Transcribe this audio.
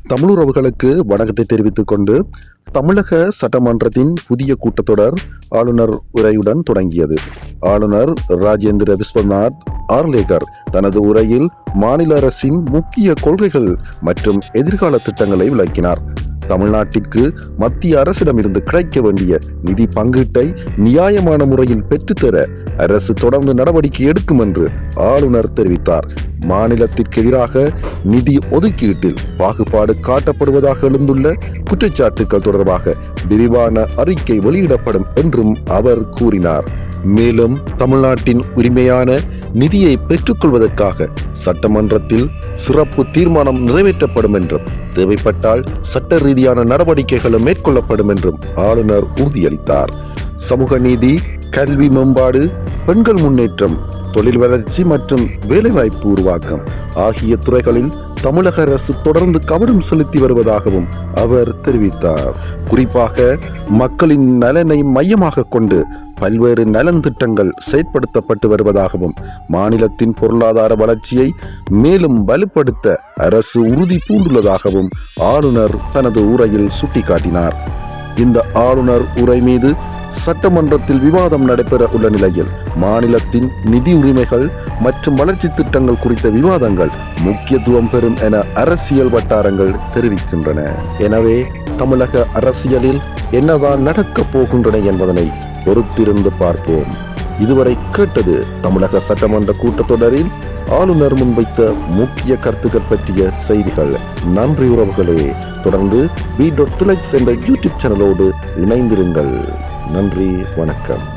தமிழுறவுகளுக்கு வணக்கத்தை தெரிவித்துக் கொண்டு தமிழக சட்டமன்றத்தின் புதிய கூட்டத்தொடர் ஆளுநர் உரையுடன் தொடங்கியது. ஆளுநர் ராஜேந்திர விஸ்வநாத் ஆர்லேகர் தனது உரையில் மாநில அரசின் முக்கிய கொள்கைகள் மற்றும் எதிர்கால திட்டங்களை விளக்கினார். தமிழ்நாட்டிற்கு மத்திய அரசிடமிருந்து கிடைக்க வேண்டிய நிதி பங்கீட்டை நியாயமான முறையில் பெற்றுத்தர அரசு தொடர்ந்து நடவடிக்கை எடுக்கும் என்று ஆளுநர் தெரிவித்தார். மாநிலத்திற்கு எதிராக நிதி ஒதுக்கீட்டில் பாகுபாடு காட்டப்படுவதாக எழுந்துள்ள குற்றச்சாட்டுகள் தொடர்பாக விரிவான அறிக்கை வெளியிடப்படும் என்றும் அவர் கூறினார். மேலும் தமிழ்நாட்டின் உரிமையான நிதியை பெற்றுக்கொள்வதற்காக சட்டமன்றத்தில் சிறப்பு தீர்மானம் நிறைவேற்றப்படும் என்றும் தேவைப்பட்டால் சட்ட ரீதியான நடவடிக்கைகளும் மேற்கொள்ளப்படும் என்றும் ஆளுநர் உறுதியளித்தார். சமூக நீதி, கல்வி மேம்பாடு, பெண்கள் முன்னேற்றம், தொழில் வளர்ச்சி மற்றும் வேலைவாய்ப்பு உருவாக்கம் ஆகிய துறைகளில் தமிழக அரசு தொடர்ந்து கவனம் செலுத்தி வருவதாகவும் அவர் தெரிவித்தார். குறிப்பாக மக்களின் நலனை மையமாக கொண்டு பல்வேறு நலன் திட்டங்கள் செயற்படுத்தப்பட்டு வருவதாகவும் மாநிலத்தின் பொருளாதார வளர்ச்சியை மேலும் வலுப்படுத்த அரசு உறுதி பூண்டுள்ளதாகவும் ஆளுநர் தனது உரையில் சுட்டிக்காட்டினார். இந்த ஆளுநர் உரை மீது சட்டமன்றத்தில் விவாதம் நடைபெற உள்ள நிலையில் மாநிலத்தின் நிதி உரிமைகள் மற்றும் வளர்ச்சி திட்டங்கள் குறித்த விவாதங்கள் முக்கியத்துவம் பெறும் என அரசியல் வட்டாரங்கள் தெரிவிக்கின்றன. எனவே தமிழக அரசியலில் என்னதான் நடக்கப் போகின்றன என்பதனை பொறுத்திருந்து பார்ப்போம். இதுவரை கேட்டது தமிழக சட்டமன்ற கூட்டத்தொடரில் ஆளுநர் முன்வைத்த முக்கிய கருத்துக்கள் பற்றிய செய்திகள். நன்றி உறவுகளே. தொடர்ந்து B.Tilex என்ற யூடியூப் சேனலோடு இணைந்திருங்கள். நன்றி, வணக்கம்.